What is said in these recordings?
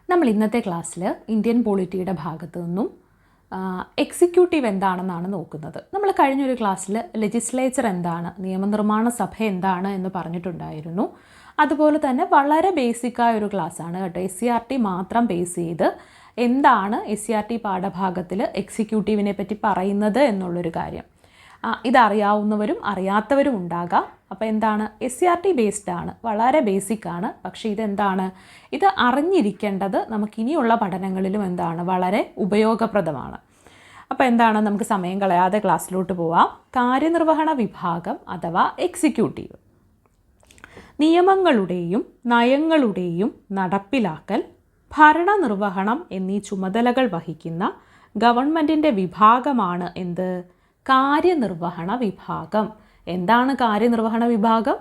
നമ്മൾ ഇന്നത്തെ ക്ലാസ്സിൽ ഇന്ത്യൻ പോളിറ്റിയുടെ ഭാഗത്തു നിന്നും എക്സിക്യൂട്ടീവ് എന്താണെന്നാണ് നോക്കുന്നത്. നമ്മൾ കഴിഞ്ഞൊരു ക്ലാസ്സിൽ ലെജിസ്ലേച്ചർ എന്താണ്, നിയമനിർമ്മാണ സഭ എന്താണ് എന്ന് പറഞ്ഞിട്ടുണ്ടായിരുന്നു. അതുപോലെ തന്നെ വളരെ ബേസിക്കായ ഒരു ക്ലാസ്സാണ് കേട്ടോ. SCERT മാത്രം ബേസ് ചെയ്ത് എന്താണ് SCERT പാഠഭാഗത്തിൽ എക്സിക്യൂട്ടീവിനെ പറ്റി പറയുന്നത് എന്നുള്ളൊരു കാര്യം ഇതറിയാവുന്നവരും അറിയാത്തവരും ഉണ്ടാകാം. അപ്പോൾ എന്താണ്, SCERT ബേസ്ഡ് ആണ്, വളരെ ബേസിക്കാണ്. പക്ഷേ ഇതെന്താണ്, ഇത് അറിഞ്ഞിരിക്കേണ്ടത് നമുക്കിനിയുള്ള പഠനങ്ങളിലും എന്താണ് വളരെ ഉപയോഗപ്രദമാണ്. അപ്പോൾ എന്താണ്, നമുക്ക് സമയം കളയാതെ ക്ലാസ്സിലോട്ട് പോവാം. കാര്യനിർവഹണ വിഭാഗം അഥവാ എക്സിക്യൂട്ടീവ് നിയമങ്ങളുടെയും നയങ്ങളുടെയും നടപ്പിലാക്കൽ, ഭരണനിർവഹണം എന്നീ ചുമതലകൾ വഹിക്കുന്ന ഗവൺമെൻറ്റിൻ്റെ വിഭാഗമാണ് എന്ത്, കാര്യനിർവഹണ വിഭാഗം. എന്താണ് കാര്യനിർവഹണ വിഭാഗം?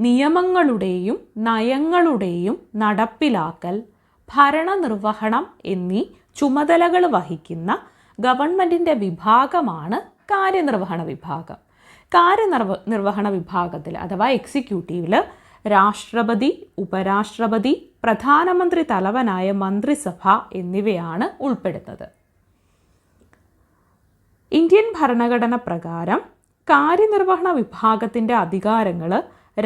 നിയമങ്ങളുടെയും നയങ്ങളുടെയും നടപ്പിലാക്കൽ, ഭരണനിർവഹണം എന്നീ ചുമതലകൾ വഹിക്കുന്ന ഗവൺമെൻറ്റിൻ്റെ വിഭാഗമാണ് കാര്യനിർവഹണ വിഭാഗം. കാര്യനിർവഹണ വിഭാഗത്തിൽ അഥവാ എക്സിക്യൂട്ടീവിൽ രാഷ്ട്രപതി, ഉപരാഷ്ട്രപതി, പ്രധാനമന്ത്രി തലവനായ മന്ത്രിസഭ എന്നിവയാണ് ഉൾപ്പെടുന്നത്. ഇന്ത്യൻ ഭരണഘടന പ്രകാരം കാര്യനിർവഹണ വിഭാഗത്തിൻ്റെ അധികാരങ്ങൾ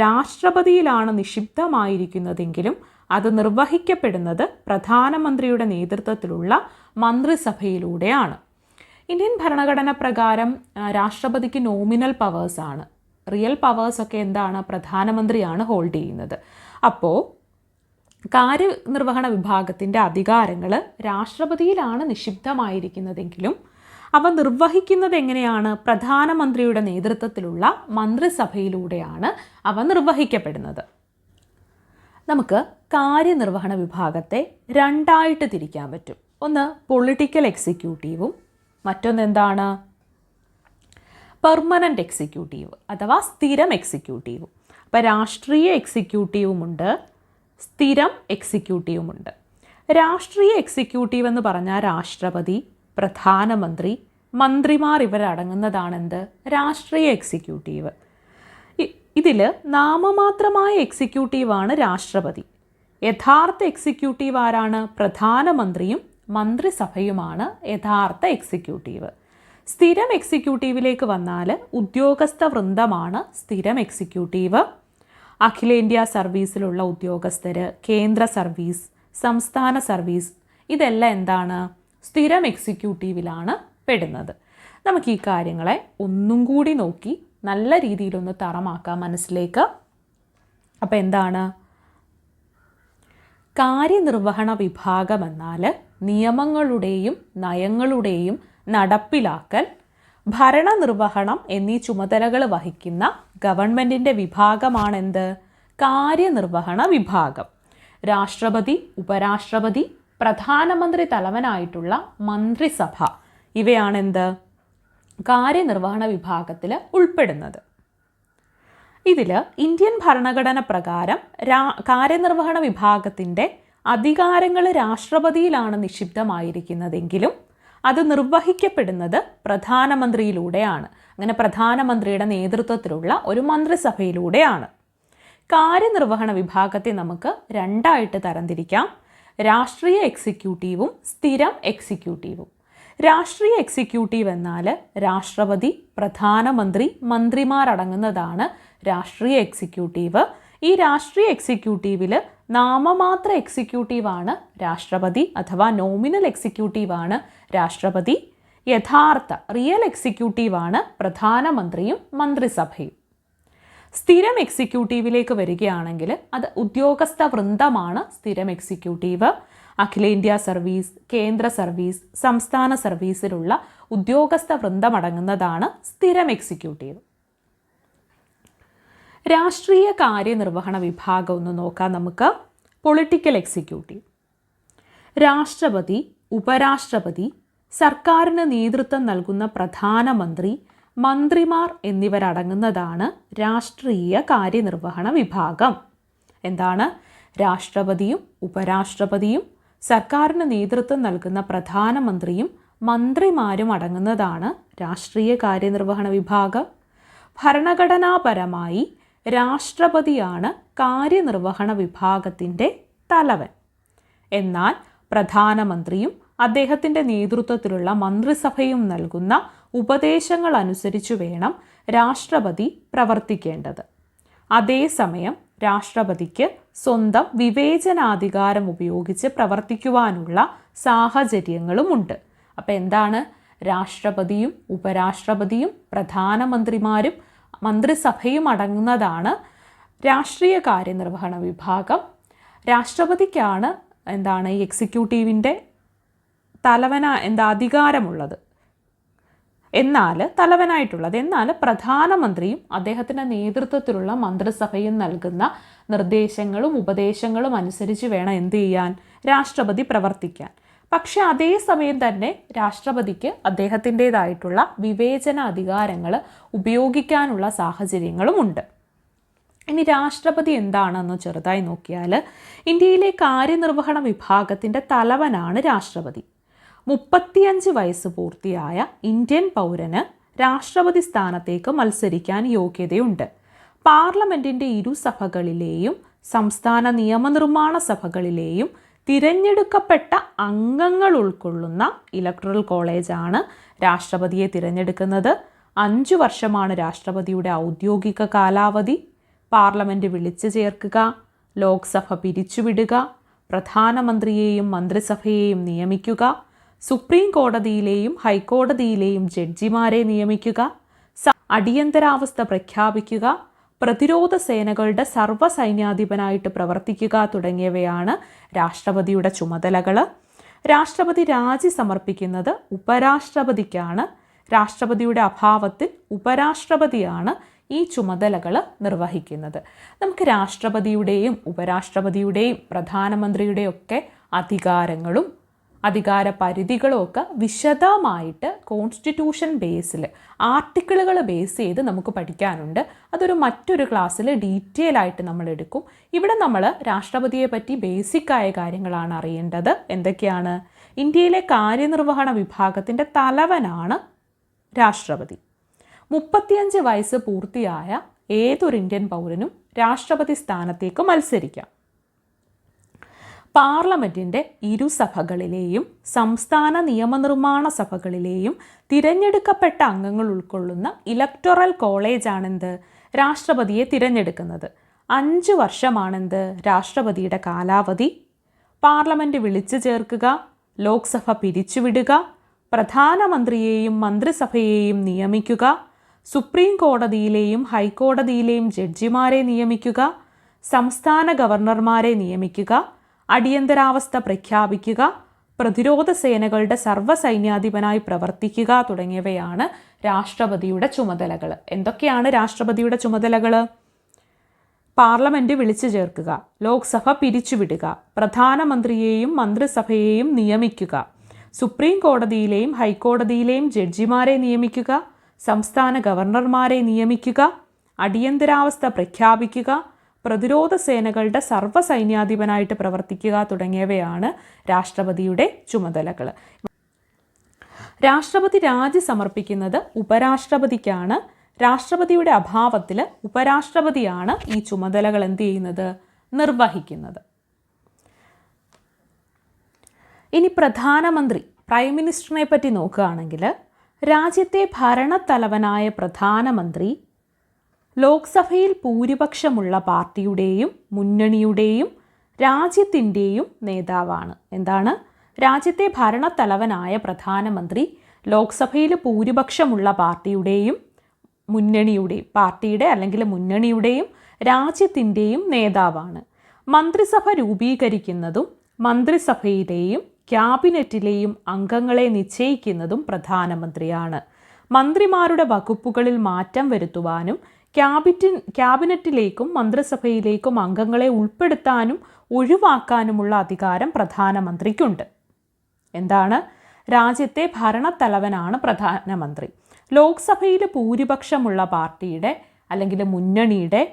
രാഷ്ട്രപതിയിലാണ് നിക്ഷിപ്തമായിരിക്കുന്നതെങ്കിലും അത് നിർവഹിക്കപ്പെടുന്നത് പ്രധാനമന്ത്രിയുടെ നേതൃത്വത്തിലുള്ള മന്ത്രിസഭയിലൂടെയാണ്. ഇന്ത്യൻ ഭരണഘടന പ്രകാരം രാഷ്ട്രപതിക്ക് നോമിനൽ പവേഴ്സാണ്, റിയൽ പവേഴ്സൊക്കെ എന്താണ്, പ്രധാനമന്ത്രിയാണ് ഹോൾഡ് ചെയ്യുന്നത്. അപ്പോൾ കാര്യനിർവഹണ വിഭാഗത്തിൻ്റെ അധികാരങ്ങൾ രാഷ്ട്രപതിയിലാണ് നിക്ഷിപ്തമായിരിക്കുന്നതെങ്കിലും അവ നിർവഹിക്കുന്നത് എങ്ങനെയാണ്, പ്രധാനമന്ത്രിയുടെ നേതൃത്വത്തിലുള്ള മന്ത്രിസഭയിലൂടെയാണ് അവ നിർവഹിക്കപ്പെടുന്നത്. നമുക്ക് കാര്യനിർവഹണ വിഭാഗത്തെ രണ്ടായിട്ട് തിരിക്കാൻ പറ്റും. ഒന്ന് പൊളിറ്റിക്കൽ എക്സിക്യൂട്ടീവും മറ്റൊന്ന് എന്താണ്, പെർമനൻ്റ് എക്സിക്യൂട്ടീവ് അഥവാ സ്ഥിരം എക്സിക്യൂട്ടീവും. അപ്പോൾ രാഷ്ട്രീയ എക്സിക്യൂട്ടീവുമുണ്ട്, സ്ഥിരം എക്സിക്യൂട്ടീവുമുണ്ട്. രാഷ്ട്രീയ എക്സിക്യൂട്ടീവ് എന്ന് പറഞ്ഞാൽ രാഷ്ട്രപതി, പ്രധാനമന്ത്രി, മന്ത്രിമാർ ഇവരടങ്ങുന്നതാണ് എന്ത്, രാഷ്ട്രീയ എക്സിക്യൂട്ടീവ്. ഇതിൽ നാമമാത്രമായ എക്സിക്യൂട്ടീവാണ് രാഷ്ട്രപതി. യഥാർത്ഥ എക്സിക്യൂട്ടീവ് ആരാണ്, പ്രധാനമന്ത്രിയും മന്ത്രിസഭയുമാണ് യഥാർത്ഥ എക്സിക്യൂട്ടീവ്. സ്ഥിരം എക്സിക്യൂട്ടീവിലേക്ക് വന്നാൽ ഉദ്യോഗസ്ഥ വൃന്ദമാണ് സ്ഥിരം എക്സിക്യൂട്ടീവ്. അഖിലേന്ത്യാ സർവീസിലുള്ള ഉദ്യോഗസ്ഥർ, കേന്ദ്ര സർവീസ്, സംസ്ഥാന സർവീസ്, ഇതെല്ലാം എന്താണ്, സ്ഥിരം എക്സിക്യൂട്ടീവിലാണ് പെടുന്നത്. നമുക്ക് ഈ കാര്യങ്ങളെ ഒന്നും കൂടി നോക്കി നല്ല രീതിയിലൊന്ന് തറമാക്കാം മനസ്സിലേക്ക്. അപ്പോൾ എന്താണ്, കാര്യനിർവഹണ വിഭാഗം എന്നാൽ നിയമങ്ങളുടെയും നയങ്ങളുടെയും നടപ്പിലാക്കൽ, ഭരണനിർവഹണം എന്നീ ചുമതലകൾ വഹിക്കുന്ന ഗവൺമെൻറ്റിൻ്റെ വിഭാഗമാണെന്ത്, കാര്യനിർവഹണ വിഭാഗം. രാഷ്ട്രപതി, ഉപരാഷ്ട്രപതി, പ്രധാനമന്ത്രി തലവനായിട്ടുള്ള മന്ത്രിസഭ ഇവയാണെന്ത്, കാര്യനിർവഹണ വിഭാഗത്തിൽ ഉൾപ്പെടുന്നത്. ഇതിൽ ഇന്ത്യൻ ഭരണഘടന പ്രകാരം കാര്യനിർവഹണ വിഭാഗത്തിൻ്റെ അധികാരങ്ങൾ രാഷ്ട്രപതിയിലാണ് നിക്ഷിപ്തമായിരിക്കുന്നതെങ്കിലും അത് നിർവഹിക്കപ്പെടുന്നത് പ്രധാനമന്ത്രിയിലൂടെയാണ്. അങ്ങനെ പ്രധാനമന്ത്രിയുടെ നേതൃത്വത്തിലുള്ള ഒരു മന്ത്രിസഭയിലൂടെയാണ്. കാര്യനിർവഹണ വിഭാഗത്തെ നമുക്ക് രണ്ടായിട്ട് തരംതിരിക്കാം, രാഷ്ട്രീയ എക്സിക്യൂട്ടീവും സ്ഥിരം എക്സിക്യൂട്ടീവും. രാഷ്ട്രീയ എക്സിക്യൂട്ടീവ് എന്നാൽ രാഷ്ട്രപതി, പ്രധാനമന്ത്രി, മന്ത്രിമാരടങ്ങുന്നതാണ് രാഷ്ട്രീയ എക്സിക്യൂട്ടീവ്. ഈ രാഷ്ട്രീയ എക്സിക്യൂട്ടീവിൽ നാമമാത്ര എക്സിക്യൂട്ടീവാണ് രാഷ്ട്രപതി അഥവാ നോമിനൽ എക്സിക്യൂട്ടീവാണ് രാഷ്ട്രപതി. യഥാർത്ഥ റിയൽ എക്സിക്യൂട്ടീവാണ് പ്രധാനമന്ത്രിയും മന്ത്രിസഭയും. സ്ഥിരം എക്സിക്യൂട്ടീവിലേക്ക് വരികയാണെങ്കിൽ അത് ഉദ്യോഗസ്ഥ വൃന്ദമാണ് സ്ഥിരം എക്സിക്യൂട്ടീവ്. അഖിലേന്ത്യാ സർവീസ്, കേന്ദ്ര സർവീസ്, സംസ്ഥാന സർവീസിലുള്ള ഉദ്യോഗസ്ഥ വൃന്ദമടങ്ങുന്നതാണ് സ്ഥിരം എക്സിക്യൂട്ടീവ്. രാഷ്ട്രീയ കാര്യനിർവഹണ വിഭാഗം ഒന്ന് നോക്കാം നമുക്ക്. പൊളിറ്റിക്കൽ എക്സിക്യൂട്ടീവ് രാഷ്ട്രപതി, ഉപരാഷ്ട്രപതി, സർക്കാരിന് നേതൃത്വം നൽകുന്ന പ്രധാനമന്ത്രി, മന്ത്രിമാർ എന്നിവരടങ്ങുന്നതാണ് രാഷ്ട്രീയ കാര്യനിർവഹണ വിഭാഗം. എന്താണ്, രാഷ്ട്രപതിയും ഉപരാഷ്ട്രപതിയും സർക്കാരിന് നേതൃത്വം നൽകുന്ന പ്രധാനമന്ത്രിയും മന്ത്രിമാരും അടങ്ങുന്നതാണ് രാഷ്ട്രീയ കാര്യനിർവഹണ വിഭാഗം. ഭരണഘടനാപരമായി രാഷ്ട്രപതിയാണ് കാര്യനിർവഹണ വിഭാഗത്തിൻ്റെ തലവൻ. എന്നാൽ പ്രധാനമന്ത്രിയും അദ്ദേഹത്തിൻ്റെ നേതൃത്വത്തിലുള്ള മന്ത്രിസഭയും നൽകുന്ന ഉപദേശങ്ങൾ അനുസരിച്ചു വേണം രാഷ്ട്രപതി പ്രവർത്തിക്കേണ്ടത്. അതേസമയം രാഷ്ട്രപതിക്ക് സ്വന്തം വിവേചനാധികാരം ഉപയോഗിച്ച് പ്രവർത്തിക്കുവാനുള്ള സാഹചര്യങ്ങളുമുണ്ട്. അപ്പോൾ എന്താണ്? രാഷ്ട്രപതിയും ഉപരാഷ്ട്രപതിയും പ്രധാനമന്ത്രിമാരും മന്ത്രിസഭയും അടങ്ങുന്നതാണ് രാഷ്ട്രീയ കാര്യനിർവഹണ വിഭാഗം. രാഷ്ട്രപതിക്കാണ് ഈ എക്സിക്യൂട്ടീവിൻ്റെ അധികാരമുള്ളത്, എന്നാൽ പ്രധാനമന്ത്രിയും അദ്ദേഹത്തിൻ്റെ നേതൃത്വത്തിലുള്ള മന്ത്രിസഭയും നൽകുന്ന നിർദ്ദേശങ്ങളും ഉപദേശങ്ങളും അനുസരിച്ച് വേണം എന്ത് ചെയ്യാൻ? രാഷ്ട്രപതി പ്രവർത്തിക്കാൻ. പക്ഷെ അതേസമയം തന്നെ രാഷ്ട്രപതിക്ക് അദ്ദേഹത്തിൻ്റേതായിട്ടുള്ള വിവേചന അധികാരങ്ങൾ ഉപയോഗിക്കാനുള്ള സാഹചര്യങ്ങളുമുണ്ട്. ഇനി രാഷ്ട്രപതി എന്താണെന്ന് ചെറുതായി നോക്കിയാൽ, ഇന്ത്യയിലെ കാര്യനിർവഹണ വിഭാഗത്തിൻ്റെ തലവനാണ് രാഷ്ട്രപതി. 35 വയസ്സ് പൂർത്തിയായ ഇന്ത്യൻ പൗരന് രാഷ്ട്രപതി സ്ഥാനത്തേക്ക് മത്സരിക്കാൻ യോഗ്യതയുണ്ട്. പാർലമെൻറ്റിൻ്റെ ഇരുസഭകളിലെയും സംസ്ഥാന നിയമനിർമ്മാണ സഭകളിലെയും തിരഞ്ഞെടുക്കപ്പെട്ട അംഗങ്ങൾ ഉൾക്കൊള്ളുന്ന ഇലക്ടറൽ കോളേജാണ് രാഷ്ട്രപതിയെ തിരഞ്ഞെടുക്കുന്നത്. 5 വർഷമാണ് രാഷ്ട്രപതിയുടെ ഔദ്യോഗിക കാലാവധി. പാർലമെൻറ്റ് വിളിച്ചു ചേർക്കുക, ലോക്സഭ പിരിച്ചുവിടുക, പ്രധാനമന്ത്രിയെയും മന്ത്രിസഭയെയും നിയമിക്കുക, സുപ്രീം കോടതിയിലെയും ഹൈക്കോടതിയിലെയും ജഡ്ജിമാരെ നിയമിക്കുക, അടിയന്തരാവസ്ഥ പ്രഖ്യാപിക്കുക, പ്രതിരോധ സേനകളുടെ സർവ്വസൈന്യാധിപനായിട്ട് പ്രവർത്തിക്കുക തുടങ്ങിയവയാണ് രാഷ്ട്രപതിയുടെ ചുമതലകൾ. രാഷ്ട്രപതി രാജി സമർപ്പിക്കുന്നത് ഉപരാഷ്ട്രപതിക്കാണ്. രാഷ്ട്രപതിയുടെ അഭാവത്തിൽ ഉപരാഷ്ട്രപതിയാണ് ഈ ചുമതലകൾ നിർവഹിക്കുന്നത്. നമുക്ക് രാഷ്ട്രപതിയുടെയും ഉപരാഷ്ട്രപതിയുടെയും പ്രധാനമന്ത്രിയുടെയും ഒക്കെ അധികാരങ്ങളും അധികാര പരിധികളും ഒക്കെ വിശദമായിട്ട് കോൺസ്റ്റിറ്റ്യൂഷൻ ബേസിൽ ആർട്ടിക്കിളുകൾ ബേസ് ചെയ്ത് നമുക്ക് പഠിക്കാനുണ്ട്. അതൊരു മറ്റൊരു ക്ലാസ്സിൽ ഡീറ്റെയിൽ ആയിട്ട് നമ്മൾ എടുക്കും. ഇവിടെ നമ്മൾ രാഷ്ട്രപതിയെ പറ്റി ബേസിക്കായ കാര്യങ്ങളാണ് അറിയേണ്ടത്. എന്തൊക്കെയാണ്? ഇന്ത്യയിലെ കാര്യനിർവഹണ വിഭാഗത്തിൻ്റെ തലവനാണ് രാഷ്ട്രപതി. 35 വയസ്സ് പൂർത്തിയായ ഏതൊരു ഇന്ത്യൻ പൗരനും രാഷ്ട്രപതി സ്ഥാനത്തേക്ക് മത്സരിക്കാം. പാർലമെൻറ്റിൻ്റെ ഇരുസഭകളിലെയും സംസ്ഥാന നിയമനിർമ്മാണ സഭകളിലെയും തിരഞ്ഞെടുക്കപ്പെട്ട അംഗങ്ങൾ ഉൾക്കൊള്ളുന്ന ഇലക്ടറൽ കോളേജാണെന്ത്? രാഷ്ട്രപതിയെ തിരഞ്ഞെടുക്കുന്നത്. 5 വർഷമാണെന്ത്? രാഷ്ട്രപതിയുടെ കാലാവധി. പാർലമെൻറ്റ് വിളിച്ചു ചേർക്കുക, ലോക്സഭ പിരിച്ചുവിടുക, പ്രധാനമന്ത്രിയെയും മന്ത്രിസഭയെയും നിയമിക്കുക, സുപ്രീം കോടതിയിലെയും ഹൈക്കോടതിയിലെയും ജഡ്ജിമാരെ നിയമിക്കുക, സംസ്ഥാന ഗവർണർമാരെ നിയമിക്കുക, അടിയന്തരാവസ്ഥ പ്രഖ്യാപിക്കുക, പ്രതിരോധ സേനകളുടെ സർവ്വസൈന്യാധിപനായി പ്രവർത്തിക്കുക തുടങ്ങിയവയാണ് രാഷ്ട്രപതിയുടെ ചുമതലകൾ. എന്തൊക്കെയാണ് രാഷ്ട്രപതിയുടെ ചുമതലകൾ? പാർലമെൻറ്റ് വിളിച്ചു ചേർക്കുക, ലോക്സഭ പിരിച്ചുവിടുക, പ്രധാനമന്ത്രിയെയും മന്ത്രിസഭയെയും നിയമിക്കുക, സുപ്രീം കോടതിയിലെയും ഹൈക്കോടതിയിലെയും ജഡ്ജിമാരെ നിയമിക്കുക, സംസ്ഥാന ഗവർണർമാരെ നിയമിക്കുക, അടിയന്തരാവസ്ഥ പ്രഖ്യാപിക്കുക, പ്രതിരോധ സേനകളുടെ സർവ്വസൈന്യാധിപനായിട്ട് പ്രവർത്തിക്കുക തുടങ്ങിയവയാണ് രാഷ്ട്രപതിയുടെ ചുമതലകൾ. രാഷ്ട്രപതി രാജി സമർപ്പിക്കുന്നത് ഉപരാഷ്ട്രപതിക്കാണ്. രാഷ്ട്രപതിയുടെ അഭാവത്തിൽ ഉപരാഷ്ട്രപതിയാണ് ഈ ചുമതലകൾ എന്ത് ചെയ്യുന്നത്? നിർവഹിക്കുന്നത്. ഇനി പ്രധാനമന്ത്രി, പ്രൈം മിനിസ്റ്ററിനെ പറ്റി നോക്കുകയാണെങ്കിൽ, രാജ്യത്തെ ഭരണത്തലവനായ പ്രധാനമന്ത്രി ലോക്സഭയിൽ ഭൂരിപക്ഷമുള്ള പാർട്ടിയുടെയും മുന്നണിയുടെയും രാജ്യത്തിൻ്റെയും നേതാവാണ്. എന്താണ്? രാജ്യത്തെ ഭരണത്തലവനായ പ്രധാനമന്ത്രി ലോക്സഭയിൽ ഭൂരിപക്ഷമുള്ള പാർട്ടിയുടെയും മുന്നണിയുടെയും രാജ്യത്തിൻ്റെയും നേതാവാണ്. മന്ത്രിസഭ രൂപീകരിക്കുന്നതും മന്ത്രിസഭയിലെയും ക്യാബിനറ്റിലെയും അംഗങ്ങളെ നിശ്ചയിക്കുന്നതും പ്രധാനമന്ത്രിയാണ്. മന്ത്രിമാരുടെ വകുപ്പുകളിൽ മാറ്റം വരുത്തുവാനും ക്യാബിനറ്റിലേക്കും മന്ത്രിസഭയിലേക്കും അംഗങ്ങളെ ഉൾപ്പെടുത്താനും ഒഴിവാക്കാനുമുള്ള അധികാരം പ്രധാനമന്ത്രിക്കുണ്ട്. എന്താണ്? രാജ്യത്തെ ഭരണത്തലവനാണ് പ്രധാനമന്ത്രി. ലോക്സഭയിൽ ഭൂരിപക്ഷമുള്ള പാർട്ടിയുടെ അല്ലെങ്കിൽ മുന്നണിയുടെ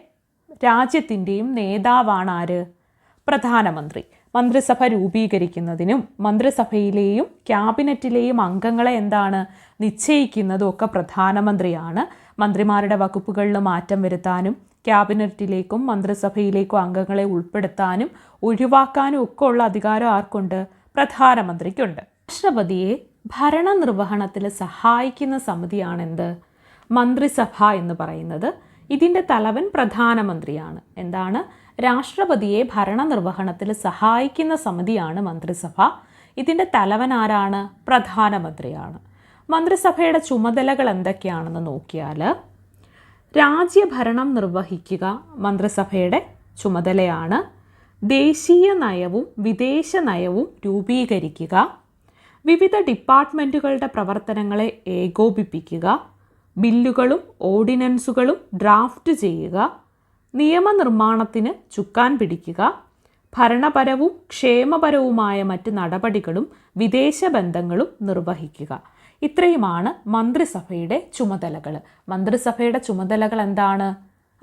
രാജ്യത്തിൻ്റെയും നേതാവാണ് ആര്? പ്രധാനമന്ത്രി. മന്ത്രിസഭ രൂപീകരിക്കുന്നതിനും മന്ത്രിസഭയിലെയും ക്യാബിനറ്റിലെയും അംഗങ്ങളെ നിശ്ചയിക്കുന്നതും ഒക്കെ പ്രധാനമന്ത്രിയാണ്. മന്ത്രിമാരുടെ വകുപ്പുകളിൽ മാറ്റം വരുത്താനും ക്യാബിനറ്റിലേക്കും മന്ത്രിസഭയിലേക്കും അംഗങ്ങളെ ഉൾപ്പെടുത്താനും ഒഴിവാക്കാനും ഒക്കെ ഉള്ള അധികാരം ആർക്കുണ്ട്? പ്രധാനമന്ത്രിക്കുണ്ട്. രാഷ്ട്രപതിയെ ഭരണനിർവഹണത്തിൽ സഹായിക്കുന്ന സമിതിയാണെന്ത്? മന്ത്രിസഭ എന്ന് പറയുന്നത്. ഇതിൻ്റെ തലവൻ പ്രധാനമന്ത്രിയാണ്. എന്താണ്? രാഷ്ട്രപതിയെ ഭരണനിർവഹണത്തിൽ സഹായിക്കുന്ന സമിതിയാണ് മന്ത്രിസഭ. ഇതിൻ്റെ തലവൻ ആരാണ്? പ്രധാനമന്ത്രിയാണ്. മന്ത്രിസഭയുടെ ചുമതലകൾ എന്തൊക്കെയാണെന്ന് നോക്കിയാൽ, രാജ്യഭരണം നിർവഹിക്കുക മന്ത്രിസഭയുടെ ചുമതലയാണ്. ദേശീയ നയവും വിദേശ നയവും രൂപീകരിക്കുക, വിവിധ ഡിപ്പാർട്ട്മെൻറ്റുകളുടെ പ്രവർത്തനങ്ങളെ ഏകോപിപ്പിക്കുക, ബില്ലുകളും ഓർഡിനൻസുകളും ഡ്രാഫ്റ്റ് ചെയ്യുക, നിയമനിർമ്മാണത്തിന് ചുക്കാൻ പിടിക്കുക, ഭരണപരവും ക്ഷേമപരവുമായ മറ്റ് നടപടികളും വിദേശ ബന്ധങ്ങളും നിർവഹിക്കുക. ഇത്രയുമാണ് മന്ത്രിസഭയുടെ ചുമതലകൾ. മന്ത്രിസഭയുടെ ചുമതലകൾ എന്താണ്?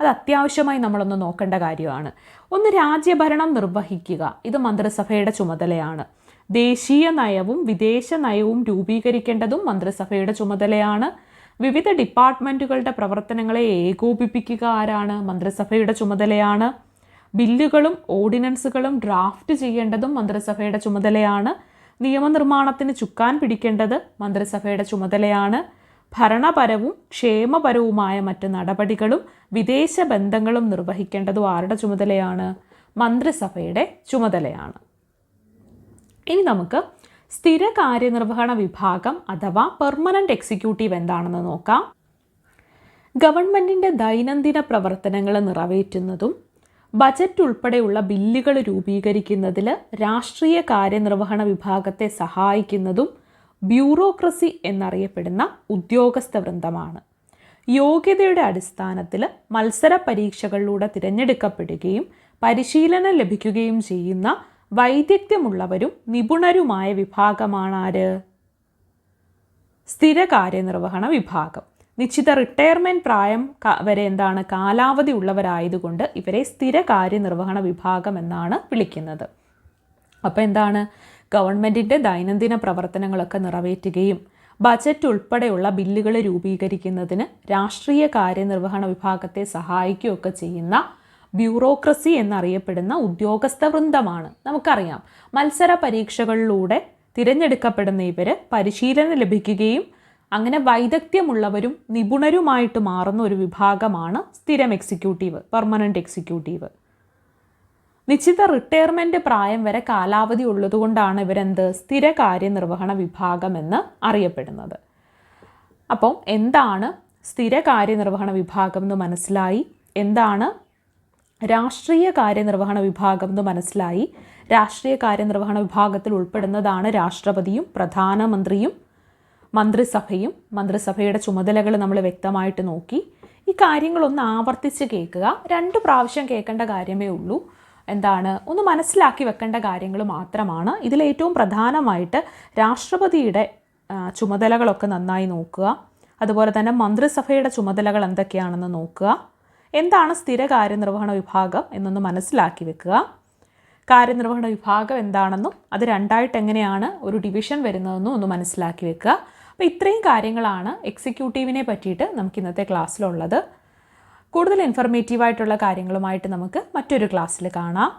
അത് അത്യാവശ്യമായി നമ്മളൊന്ന് നോക്കേണ്ട കാര്യമാണ്. ഒന്ന്, രാജ്യഭരണം നിർവഹിക്കുക. ഇത് മന്ത്രിസഭയുടെ ചുമതലയാണ്. ദേശീയ നയവും വിദേശ നയവും രൂപീകരിക്കേണ്ടതും മന്ത്രിസഭയുടെ ചുമതലയാണ്. വിവിധ ഡിപ്പാർട്ട്മെൻറ്റുകളുടെ പ്രവർത്തനങ്ങളെ ഏകോപിപ്പിക്കുക ആരാണ്? മന്ത്രിസഭയുടെ ചുമതലയാണ്. ബില്ലുകളും ഓർഡിനൻസുകളും ഡ്രാഫ്റ്റ് ചെയ്യേണ്ടതും മന്ത്രിസഭയുടെ ചുമതലയാണ്. നിയമനിർമ്മാണത്തിന് ചുക്കാൻ പിടിക്കേണ്ടത് മന്ത്രിസഭയുടെ ചുമതലയാണ്. ഭരണപരവും ക്ഷേമപരവുമായ മറ്റ് നടപടികളും വിദേശ ബന്ധങ്ങളും നിർവഹിക്കേണ്ടതും ആരുടെ ചുമതലയാണ്? മന്ത്രിസഭയുടെ ചുമതലയാണ്. ഇനി നമുക്ക് സ്ഥിര കാര്യനിർവഹണ വിഭാഗം അഥവാ പെർമനൻ്റ് എക്സിക്യൂട്ടീവ് എന്താണെന്ന് നോക്കാം. ഗവൺമെൻറ്റിൻ്റെ ദൈനംദിന പ്രവർത്തനങ്ങൾ നിറവേറ്റുന്നതും ബജറ്റ് ഉൾപ്പെടെയുള്ള ബില്ലുകൾ രൂപീകരിക്കുന്നതിൽ രാഷ്ട്രീയ കാര്യനിർവഹണ വിഭാഗത്തെ സഹായിക്കുന്നതും ബ്യൂറോക്രസി എന്നറിയപ്പെടുന്ന ഉദ്യോഗസ്ഥ വൃന്ദമാണ്. യോഗ്യതയുടെ അടിസ്ഥാനത്തിൽ മത്സര പരീക്ഷകളിലൂടെ തിരഞ്ഞെടുക്കപ്പെടുകയും പരിശീലനം ലഭിക്കുകയും ചെയ്യുന്ന വൈദഗ്ധ്യമുള്ളവരും നിപുണരുമായ വിഭാഗമാണ് ആര്? സ്ഥിര കാര്യനിർവഹണ വിഭാഗം. നിശ്ചിത റിട്ടയർമെൻറ്റ് പ്രായം വരെ എന്താണ്? കാലാവധി ഉള്ളവരായതുകൊണ്ട് ഇവരെ സ്ഥിര കാര്യനിർവഹണ വിഭാഗം എന്നാണ് വിളിക്കുന്നത്. അപ്പോൾ എന്താണ്? ഗവൺമെൻറ്റിൻ്റെ ദൈനംദിന പ്രവർത്തനങ്ങളൊക്കെ നിറവേറ്റുകയും ബജറ്റ് ഉൾപ്പെടെയുള്ള ബില്ലുകൾ രൂപീകരിക്കുന്നതിന് രാഷ്ട്രീയ കാര്യനിർവഹണ വിഭാഗത്തെ സഹായിക്കുകയൊക്കെ ചെയ്യുന്ന ബ്യൂറോക്രസി എന്നറിയപ്പെടുന്ന ഉദ്യോഗസ്ഥ വൃന്ദമാണ്. നമുക്കറിയാം, മത്സര പരീക്ഷകളിലൂടെ തിരഞ്ഞെടുക്കപ്പെടുന്ന ഇവർ പരിശീലനം ലഭിക്കുകയും അങ്ങനെ വൈദഗ്ധ്യമുള്ളവരും നിപുണരുമായിട്ട് മാറുന്ന ഒരു വിഭാഗമാണ് സ്ഥിരം എക്സിക്യൂട്ടീവ്, പെർമനൻ്റ് എക്സിക്യൂട്ടീവ്. നിശ്ചിത റിട്ടയർമെൻറ്റ് പ്രായം വരെ കാലാവധി ഉള്ളതുകൊണ്ടാണ് ഇവരെന്ത്? സ്ഥിര കാര്യനിർവഹണ വിഭാഗം എന്ന് അറിയപ്പെടുന്നത്. അപ്പം എന്താണ് സ്ഥിര കാര്യനിർവഹണ വിഭാഗം എന്ന് മനസ്സിലായി. എന്താണ് രാഷ്ട്രീയ കാര്യനിർവഹണ വിഭാഗം എന്ന് മനസ്സിലായി. രാഷ്ട്രീയ കാര്യനിർവഹണ വിഭാഗത്തിൽ ഉൾപ്പെടുന്നതാണ് രാഷ്ട്രപതിയും പ്രധാനമന്ത്രിയും മന്ത്രിസഭയും. മന്ത്രിസഭയുടെ ചുമതലകൾ നമ്മൾ വ്യക്തമായിട്ട് നോക്കി. ഈ കാര്യങ്ങളൊന്ന് ആവർത്തിച്ച് കേൾക്കുക. 2 പ്രാവശ്യം കേൾക്കേണ്ട കാര്യമേ ഉള്ളൂ. എന്താണ്? ഒന്ന് മനസ്സിലാക്കി വെക്കേണ്ട കാര്യങ്ങൾ മാത്രമാണ്. ഇതിലേറ്റവും പ്രധാനമായിട്ട് രാഷ്ട്രപതിയുടെ ചുമതലകളൊക്കെ നന്നായി നോക്കുക. അതുപോലെ തന്നെ മന്ത്രിസഭയുടെ ചുമതലകൾ എന്തൊക്കെയാണെന്ന് നോക്കുക. എന്താണ് സ്ഥിര കാര്യനിർവഹണ വിഭാഗം എന്നൊന്ന് മനസ്സിലാക്കി വെക്കുക. കാര്യനിർവഹണ വിഭാഗം എന്താണെന്നും അത് 2ആയിട്ട് എങ്ങനെയാണ് ഒരു ഡിവിഷൻ വരുന്നതെന്നും ഒന്ന് മനസ്സിലാക്കി വെക്കുക. അപ്പോൾ ഇത്രയും കാര്യങ്ങളാണ് എക്സിക്യൂട്ടീവിനെ പറ്റിയിട്ട് നമുക്ക് ഇന്നത്തെ ക്ലാസ്സിലുള്ളത്. കൂടുതൽ ഇൻഫർമേറ്റീവായിട്ടുള്ള കാര്യങ്ങളുമായിട്ട് നമുക്ക് മറ്റൊരു ക്ലാസ്സിൽ കാണാം.